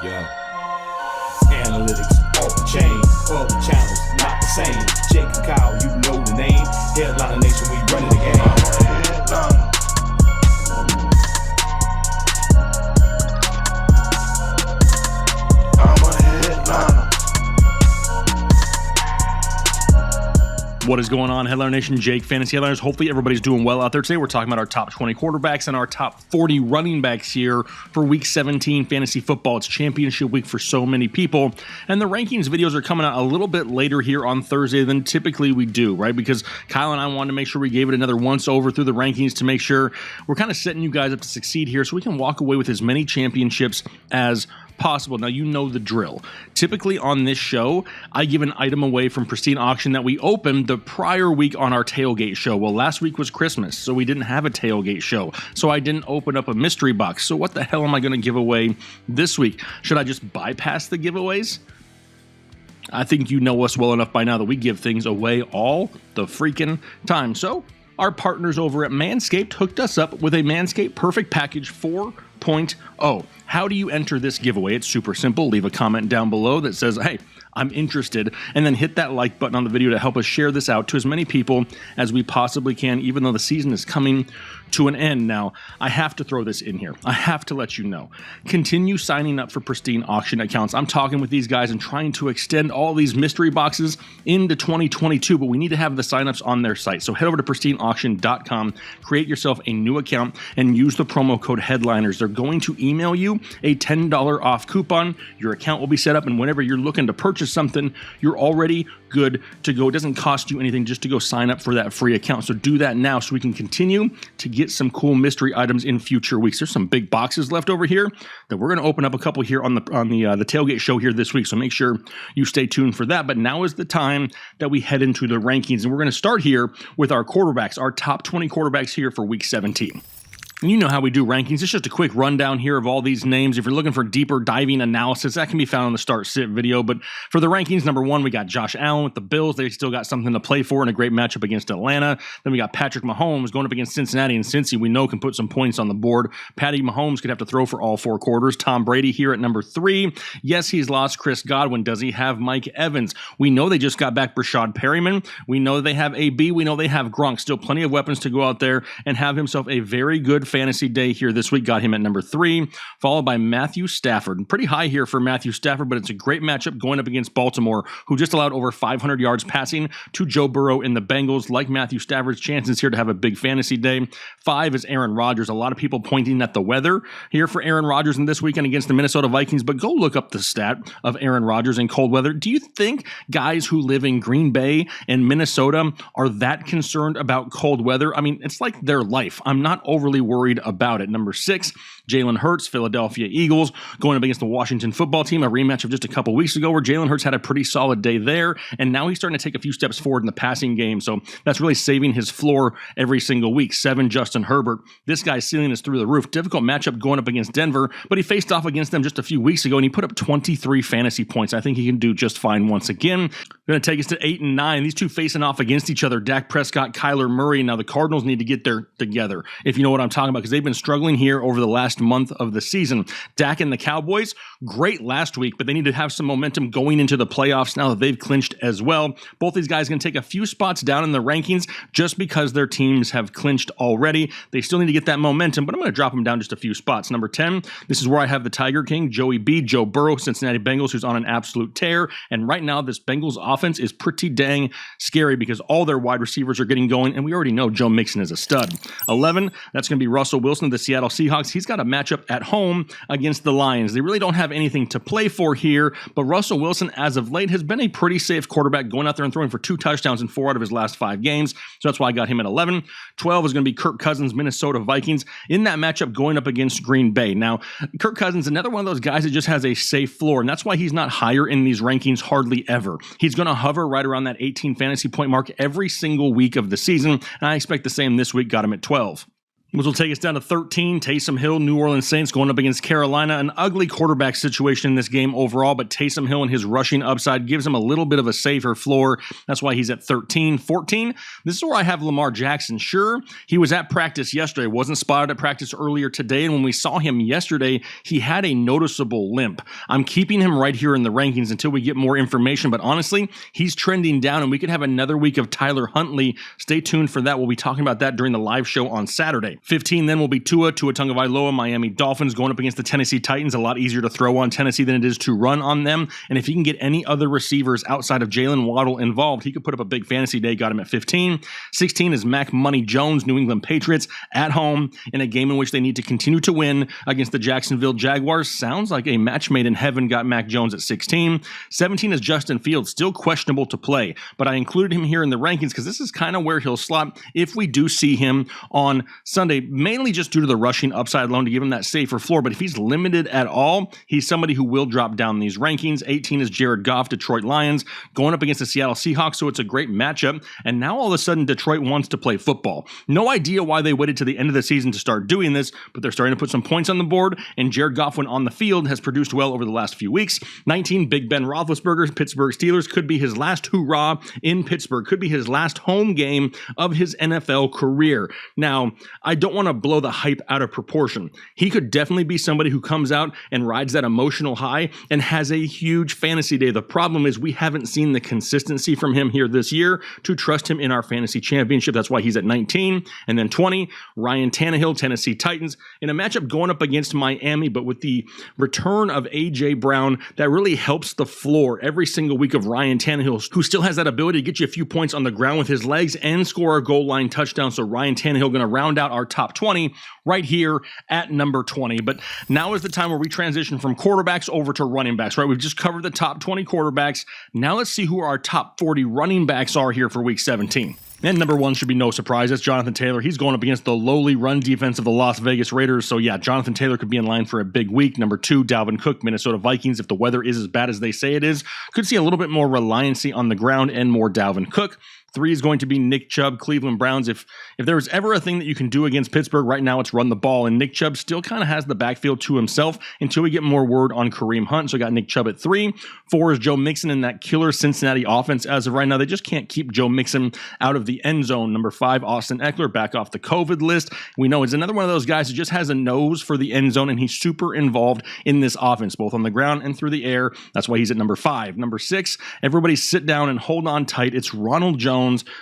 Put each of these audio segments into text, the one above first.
Yeah. Analytics off the chain, other channels not the same. Jake and Kyle, you know the name. Headliner Nation, we running the game. I'm a headliner. What is going on, Headliner Nation? Jake, Fantasy Headliners. Hopefully everybody's doing well out there today. We're talking about our top 20 quarterbacks and our top 40 running backs here for Week 17 fantasy football. It's championship week for so many people, and the rankings videos are coming out a little bit later here on Thursday than typically we do, right? Because Kyle and I wanted to make sure we gave it another once over through the rankings to make sure we're kind of setting you guys up to succeed here so we can walk away with as many championships as possible. Now, you know the drill. Typically on this show, I give an item away from Pristine Auction that we opened the prior week on our tailgate show. Well, last week was Christmas, so we didn't have a tailgate show. So I didn't open up a mystery box. So what the hell am I going to give away this week? Should I just bypass the giveaways? I think you know us well enough by now that we give things away all the freaking time. So our partners over at Manscaped hooked us up with a Manscaped Perfect Package 4.0. How do you enter this giveaway? It's super simple. Leave a comment down below that says, hey, I'm interested, and then hit that like button on the video to help us share this out to as many people as we possibly can, even though the season is coming to an end. Now, I have to throw this in here. I have to let you know. Continue signing up for Pristine Auction accounts. I'm talking with these guys and trying to extend all these mystery boxes into 2022, but we need to have the signups on their site. So head over to pristineauction.com, create yourself a new account, and use the promo code HEADLINERS. They're going to email you a $10 off coupon. Your account will be set up, and whenever you're looking to purchase something, you're already good to go. It doesn't cost you anything just to go sign up for that free account. So do that now so we can continue to get some cool mystery items in future weeks. There's some big boxes left over here that we're going to open up a couple here on the tailgate show here this week. So make sure you stay tuned for that. But now is the time that we head into the rankings, and we're going to start here with our quarterbacks, our top 20 quarterbacks here for Week 17. And you know how we do rankings. It's just a quick rundown here of all these names. If you're looking for deeper diving analysis, that can be found on the Start Sit video. But for the rankings, number one, we got Josh Allen with the Bills. They still got something to play for in a great matchup against Atlanta. Then we got Patrick Mahomes going up against Cincinnati, and Cincy we know can put some points on the board. Patty Mahomes could have to throw for all four quarters. Tom Brady here at number three. Yes, he's lost Chris Godwin. Does he have Mike Evans? We know they just got back Brashad Perryman. We know they have AB. We know they have Gronk. Still plenty of weapons to go out there and have himself a very good fantasy day here this week. Got him at number three, followed by Matthew Stafford. Pretty high here for Matthew Stafford, but it's a great matchup going up against Baltimore, who just allowed over 500 yards passing to Joe Burrow in the Bengals. Like Matthew Stafford's chances here to have a big fantasy day. Five is Aaron Rodgers. A lot of people pointing at the weather here for Aaron Rodgers in this weekend against the Minnesota Vikings, but go look up the stat of Aaron Rodgers in cold weather. Do you think guys who live in Green Bay and Minnesota are that concerned about cold weather? I mean, it's like their life. I'm not overly worried about it. Number six, Jalen Hurts, Philadelphia Eagles, going up against the Washington football team, a rematch of just a couple weeks ago where Jalen Hurts had a pretty solid day there, and now he's starting to take a few steps forward in the passing game, so that's really saving his floor every single week. Seven, Justin Herbert. This guy's ceiling is through the roof. Difficult matchup going up against Denver, but he faced off against them just a few weeks ago, and he put up 23 fantasy points. I think he can do just fine once again. Going to take us to 8 and 9. These two facing off against each other. Dak Prescott, Kyler Murray. Now the Cardinals need to get their together, if you know what I'm talking about, because they've been struggling here over the last month of the season. Dak and the Cowboys, great last week, but they need to have some momentum going into the playoffs now that they've clinched as well. Both these guys are going to take a few spots down in the rankings just because their teams have clinched already. They still need to get that momentum, but I'm going to drop them down just a few spots. Number 10, this is where I have the Tiger King, Joey B, Joe Burrow, Cincinnati Bengals, who's on an absolute tear. And right now, this Bengals offense is pretty dang scary because all their wide receivers are getting going, and we already know Joe Mixon is a stud. 11, that's going to be Russell Wilson of the Seattle Seahawks. He's got a matchup at home against the Lions. They really don't have anything to play for here, but Russell Wilson, as of late, has been a pretty safe quarterback, going out there and throwing for 2 touchdowns in 4 out of his last 5 games. So that's why I got him at 11. 12 is going to be Kirk Cousins, Minnesota Vikings, in that matchup going up against Green Bay. Now, Kirk Cousins, another one of those guys that just has a safe floor, and that's why he's not higher in these rankings hardly ever. He's going to hover right around that 18 fantasy point mark every single week of the season, and I expect the same this week. Got him at 12. Which will take us down to 13. Taysom Hill, New Orleans Saints going up against Carolina. An ugly quarterback situation in this game overall, but Taysom Hill and his rushing upside gives him a little bit of a safer floor. That's why he's at 13. 14, this is where I have Lamar Jackson. Sure, he was at practice yesterday, wasn't spotted at practice earlier today, and when we saw him yesterday, he had a noticeable limp. I'm keeping him right here in the rankings until we get more information, but honestly, he's trending down, and we could have another week of Tyler Huntley. Stay tuned for that. We'll be talking about that during the live show on Saturday. 15 then will be Tua Tagovailoa, Miami Dolphins going up against the Tennessee Titans. A lot easier to throw on Tennessee than it is to run on them. And if he can get any other receivers outside of Jalen Waddle involved, he could put up a big fantasy day. Got him at 15. 16 is Mac Money Jones, New England Patriots at home in a game in which they need to continue to win against the Jacksonville Jaguars. Sounds like a match made in heaven. Got Mac Jones at 16. 17 is Justin Fields, still questionable to play, but I included him here in the rankings because this is kind of where he'll slot if we do see him on Sunday. Mainly just due to the rushing upside alone to give him that safer floor. But if he's limited at all, he's somebody who will drop down these rankings. 18 is Jared Goff, Detroit Lions, going up against the Seattle Seahawks, so it's a great matchup. And now all of a sudden, Detroit wants to play football. No idea why they waited to the end of the season to start doing this, but they're starting to put some points on the board, and Jared Goff, when on the field, has produced well over the last few weeks. 19, Big Ben Roethlisberger, Pittsburgh Steelers, could be his last hurrah in Pittsburgh, could be his last home game of his NFL career. Now, I don't want to blow the hype out of proportion. He could definitely be somebody who comes out and rides that emotional high and has a huge fantasy day. The problem is we haven't seen the consistency from him here this year to trust him in our fantasy championship. That's why he's at 19. And then 20, Ryan Tannehill, Tennessee Titans, in a matchup going up against Miami, but with the return of A.J. Brown, that really helps the floor every single week of Ryan Tannehill, who still has that ability to get you a few points on the ground with his legs and score a goal line touchdown. So Ryan Tannehill going to round out our top 20 right here at number 20. But now is the time where we transition from quarterbacks over to running backs, right? We've just covered the top 20 quarterbacks. Now let's see who our top 40 running backs are here for week 17. And number one should be no surprise. That's Jonathan Taylor. He's going up against the lowly run defense of the Las Vegas Raiders. So yeah, Jonathan Taylor could be in line for a big week. Number two, Dalvin Cook, Minnesota Vikings. If the weather is as bad as they say it is, could see a little bit more reliancy on the ground and more Dalvin Cook. 3 is going to be Nick Chubb, Cleveland Browns. If there was ever a thing that you can do against Pittsburgh right now, it's run the ball. And Nick Chubb still kind of has the backfield to himself until we get more word on Kareem Hunt. So I got Nick Chubb at 3. 4 is Joe Mixon in that killer Cincinnati offense. As of right now, they just can't keep Joe Mixon out of the end zone. Number 5, Austin Eckler, back off the COVID list. We know it's another one of those guys who just has a nose for the end zone, and he's super involved in this offense, both on the ground and through the air. That's why he's at number 5. Number 6, everybody sit down and hold on tight. It's Ronald Jones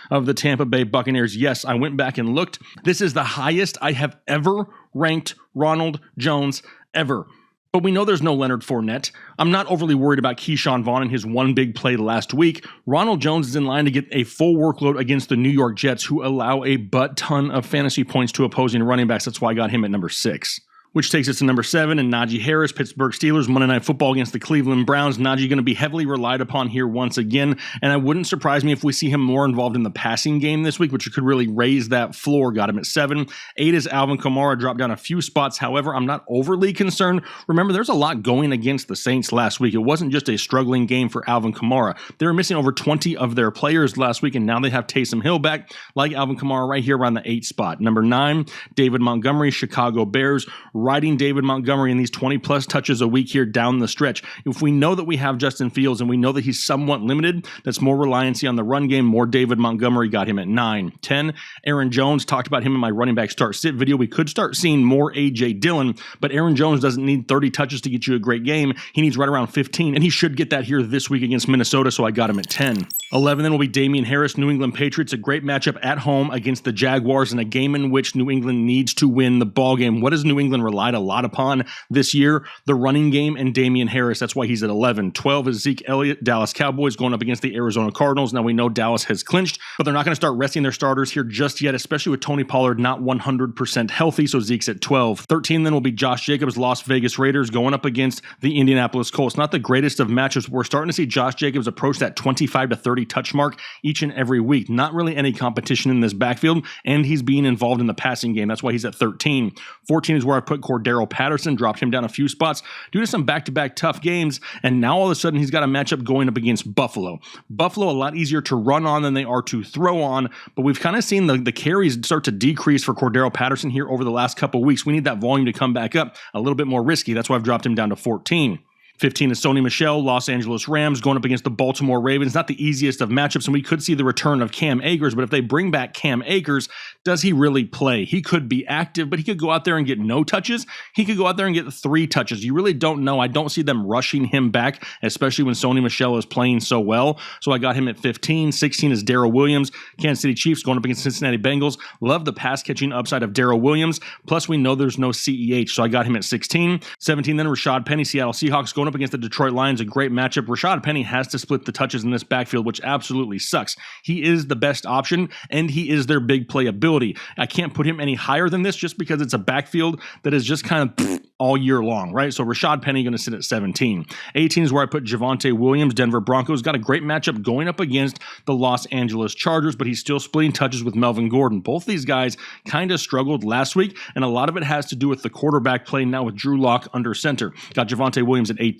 of the Tampa Bay Buccaneers. Yes, I went back and looked. This is the highest I have ever ranked Ronald Jones ever. But we know there's no Leonard Fournette. I'm not overly worried about Keyshawn Vaughn and his one big play last week. Ronald Jones is in line to get a full workload against the New York Jets, who allow a butt ton of fantasy points to opposing running backs. That's why I got him at number 6. Which takes us to number 7, and Najee Harris, Pittsburgh Steelers, Monday Night Football against the Cleveland Browns. Najee going to be heavily relied upon here once again, and it wouldn't surprise me if we see him more involved in the passing game this week, which could really raise that floor. Got him at 7. 8 is Alvin Kamara, dropped down a few spots. However, I'm not overly concerned. Remember, there's a lot going against the Saints last week. It wasn't just a struggling game for Alvin Kamara. They were missing over 20 of their players last week, and now they have Taysom Hill back, like Alvin Kamara right here around the 8 spot. Number 9, David Montgomery, Chicago Bears, riding David Montgomery in these 20-plus touches a week here down the stretch. If we know that we have Justin Fields and we know that he's somewhat limited, that's more reliancy on the run game, more David Montgomery. Got him at 9. 10, Aaron Jones. Talked about him in my running back start-sit video. We could start seeing more A.J. Dillon, but Aaron Jones doesn't need 30 touches to get you a great game. He needs right around 15, and he should get that here this week against Minnesota, so I got him at 10. 11 then will be Damian Harris, New England Patriots. A great matchup at home against the Jaguars in a game in which New England needs to win the ball game. What has New England relied a lot upon this year? The running game and Damian Harris. That's why he's at 11. 12 is Zeke Elliott, Dallas Cowboys, going up against the Arizona Cardinals. Now we know Dallas has clinched, but they're not going to start resting their starters here just yet, especially with Tony Pollard not 100% healthy, so Zeke's at 12. 13 then will be Josh Jacobs, Las Vegas Raiders, going up against the Indianapolis Colts. Not the greatest of matchups. We're starting to see Josh Jacobs approach that 25 to 30 touch mark each and every week. Not really any competition in this backfield, and he's being involved in the passing game. That's why he's at 13. 14 is where I put took Cordero Patterson, dropped him down a few spots due to some back-to-back tough games, and now all of a sudden he's got a matchup going up against Buffalo. Buffalo a lot easier to run on than they are to throw on, but we've kind of seen the carries start to decrease for Cordero Patterson here over the last couple weeks. We need that volume to come back up, a little bit more risky. That's why I've dropped him down to 14. 15 is Sony Michel, Los Angeles Rams, going up against the Baltimore Ravens. Not the easiest of matchups, and we could see the return of Cam Akers, but if they bring back Cam Akers, does he really play? He could be active, but he could go out there and get no touches. He could go out there and get 3 touches. You really don't know. I don't see them rushing him back, especially when Sony Michel is playing so well. So I got him at 15. 16 is Darrell Williams, Kansas City Chiefs, going up against Cincinnati Bengals. Love the pass-catching upside of Darrell Williams. Plus, we know there's no CEH, so I got him at 16. 17, then Rashad Penny, Seattle Seahawks, going up against the Detroit Lions. A great matchup. Rashad Penny has to split the touches in this backfield, which absolutely sucks. He is the best option, and he is their big playability. I can't put him any higher than this just because it's a backfield that is just kind of all year long, right? So Rashad Penny going to sit at 17. 18 is where I put Javonte Williams, Denver Broncos. Got a great matchup going up against the Los Angeles Chargers, but he's still splitting touches with Melvin Gordon. Both these guys kind of struggled last week, and a lot of it has to do with the quarterback play now with Drew Lock under center. Got Javonte Williams at 18.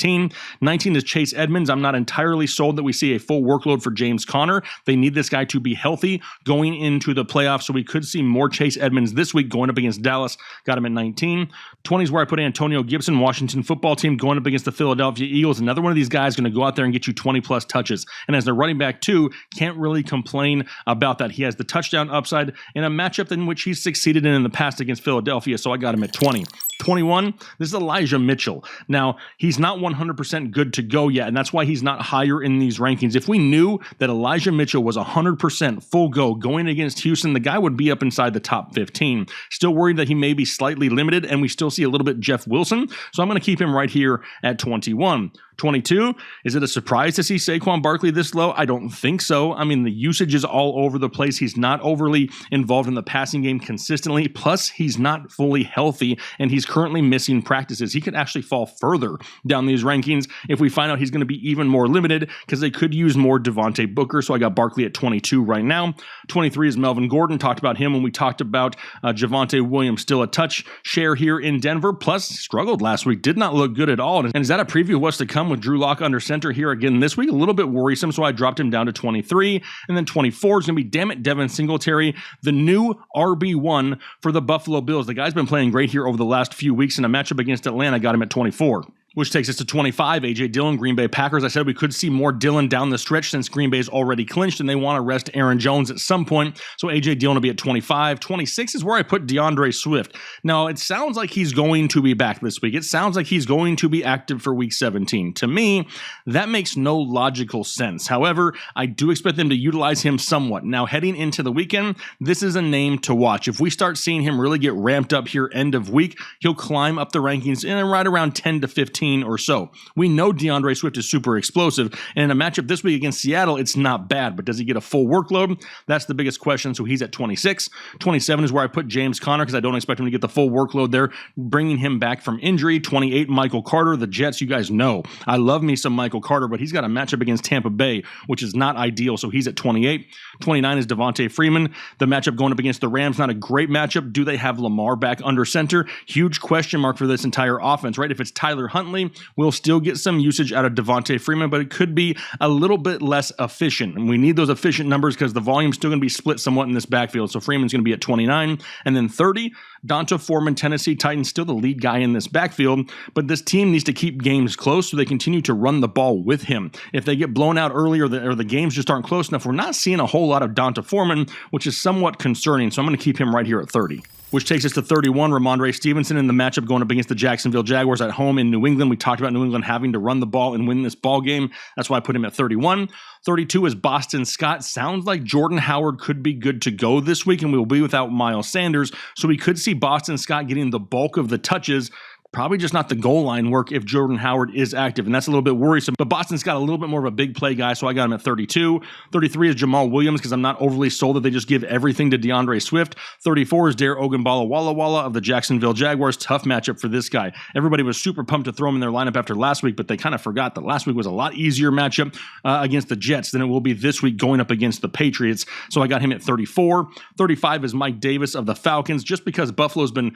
19 is Chase Edmonds. I'm not entirely sold that we see a full workload for James Conner. They need this guy to be healthy going into the playoffs, so we could see more Chase Edmonds this week going up against Dallas. Got him at 19. 20 is where I put Antonio Gibson, Washington football team, going up against the Philadelphia Eagles. Another one of these guys going to go out there and get you 20-plus touches. And as their running back, too, can't really complain about that. He has the touchdown upside in a matchup in which he's succeeded in the past against Philadelphia, so I got him at 20. 21, this is Elijah Mitchell. Now, he's not 100% good to go yet, and that's why he's not higher in these rankings. If we knew that Elijah Mitchell was 100% full go going against Houston, the guy would be up inside the top 15. Still worried that he may be slightly limited, and we still see a little bit Jeff Wilson, so I'm going to keep him right here at 21. 22, is it a surprise to see Saquon Barkley this low? I don't think so. I mean, the usage is all over the place. He's not overly involved in the passing game consistently. Plus, he's not fully healthy, and he's currently missing practices. He could actually fall further down these rankings if we find out he's going to be even more limited, because they could use more Devontae Booker. So I got Barkley at 22 right now. 23 is Melvin Gordon. Talked about him when we talked about Javonte Williams. Still a touch share here in Denver. Plus, struggled last week. Did not look good at all. And is that a preview of what's to come with Drew Lock under center here again this week? A little bit worrisome, so I dropped him down to 23. And then 24 is going to be, damn it, Devin Singletary, the new RB1 for the Buffalo Bills. The guy's been playing great here over the last few weeks in a matchup against Atlanta. Got him at 24. Which takes us to 25, A.J. Dillon, Green Bay Packers. I said we could see more Dillon down the stretch since Green Bay's already clinched and they want to rest Aaron Jones at some point. So A.J. Dillon will be at 25. 26 is where I put DeAndre Swift. Now, it sounds like he's going to be back this week. It sounds like he's going to be active for Week 17. To me, that makes no logical sense. However, I do expect them to utilize him somewhat. Now, heading into the weekend, this is a name to watch. If we start seeing him really get ramped up here end of week, he'll climb up the rankings in right around 10 to 15 or so. We know DeAndre Swift is super explosive, and in a matchup this week against Seattle, it's not bad, but does he get a full workload? That's the biggest question, so he's at 26. 27 is where I put James Conner, because I don't expect him to get the full workload there, bringing him back from injury. 28, Michael Carter, the Jets, you guys know. I love me some Michael Carter, but he's got a matchup against Tampa Bay, which is not ideal, so he's at 28. 29 is Devontae Freeman. The matchup going up against the Rams, not a great matchup. Do they have Lamar back under center? Huge question mark for this entire offense, right? If it's Tyler Huntley, we'll still get some usage out of Devontae Freeman, but it could be a little bit less efficient. And we need those efficient numbers because the volume's still going to be split somewhat in this backfield. So Freeman's going to be at 29. And then 30, Donta Foreman, Tennessee Titans, still the lead guy in this backfield, but this team needs to keep games close so they continue to run the ball with him. If they get blown out early or the games just aren't close enough, we're not seeing a whole lot of Donta Foreman, which is somewhat concerning. So I'm going to keep him right here at 30. Which takes us to 31, Ramondre Stevenson in the matchup going up against the Jacksonville Jaguars at home in New England. We talked about New England having to run the ball and win this ball game. That's why I put him at 31. 32 is Boston Scott. Sounds like Jordan Howard could be good to go this week, and we will be without Miles Sanders. So we could see Boston Scott getting the bulk of the touches. Probably just not the goal line work if Jordan Howard is active, and that's a little bit worrisome. But Boston's got a little bit more of a big play guy, so I got him at 32. 33 is Jamal Williams because I'm not overly sold that they just give everything to DeAndre Swift. 34 is Dare Ogunbala Walla Walla of the Jacksonville Jaguars. Tough matchup for this guy. Everybody was super pumped to throw him in their lineup after last week, but they kind of forgot that last week was a lot easier matchup against the Jets than it will be this week going up against the Patriots. So I got him at 34. 35 is Mike Davis of the Falcons, just because Buffalo's been,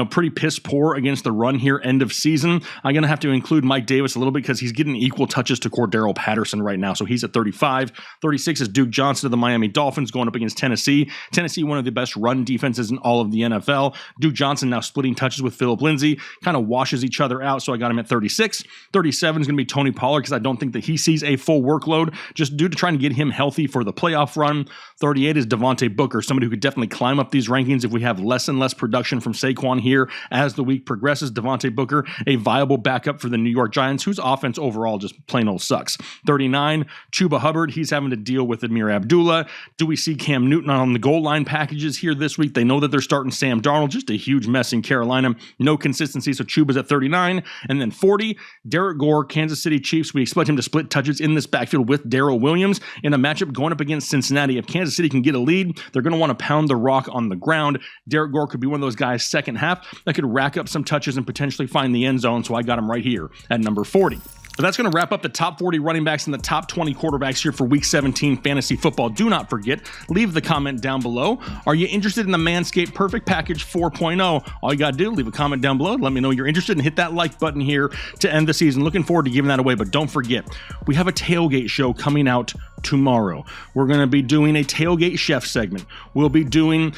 pretty piss poor against the run here end of season. I'm going to have to include Mike Davis a little bit because he's getting equal touches to Cordero Patterson right now. So he's at 35. 36 is Duke Johnson of the Miami Dolphins going up against Tennessee. Tennessee, one of the best run defenses in all of the NFL. Duke Johnson now splitting touches with Phillip Lindsay, kind of washes each other out. So I got him at 36. 37 is going to be Tony Pollard because I don't think that he sees a full workload just due to trying to get him healthy for the playoff run. 38 is Devontae Booker, somebody who could definitely climb up these rankings if we have less and less production from Saquon here as the week progresses. Devontae Booker, a viable backup for the New York Giants, whose offense overall just plain old sucks. 39, Chuba Hubbard. He's having to deal with Amir Abdullah. Do we see Cam Newton on the goal line packages here this week? They know that they're starting Sam Darnold. Just a huge mess in Carolina. No consistency, so Chuba's at 39. And then 40, Derek Gore, Kansas City Chiefs. We expect him to split touches in this backfield with Darrell Williams in a matchup going up against Cincinnati. If Kansas City can get a lead, they're going to want to pound the rock on the ground. Derek Gore could be one of those guys second half that could rack up some touches and potentially find the end zone, so I got him right here at number 40. But that's going to wrap up the top 40 running backs and the top 20 quarterbacks here for Week 17 fantasy football. Do not forget, leave the comment down below. Are you interested in the Manscaped Perfect Package 4.0? All you got to do, leave a comment down below. Let me know you're interested and hit that like button here to end the season. Looking forward to giving that away, but don't forget, we have a tailgate show coming out tomorrow. We're going to be doing a tailgate chef segment. We'll be doing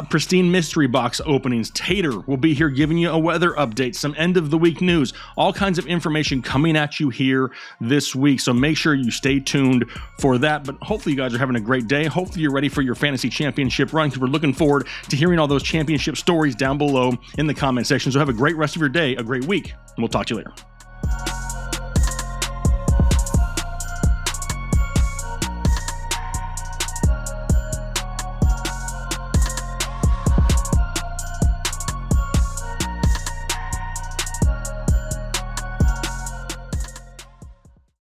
pristine mystery box openings. Tater will be here giving you a weather update, some end of the week news, all kinds of information coming at you here this week. So make sure you stay tuned for that. But hopefully you guys are having a great day. Hopefully you're ready for your fantasy championship run because we're looking forward to hearing all those championship stories down below in the comment section. So have a great rest of your day, a great week, and we'll talk to you later.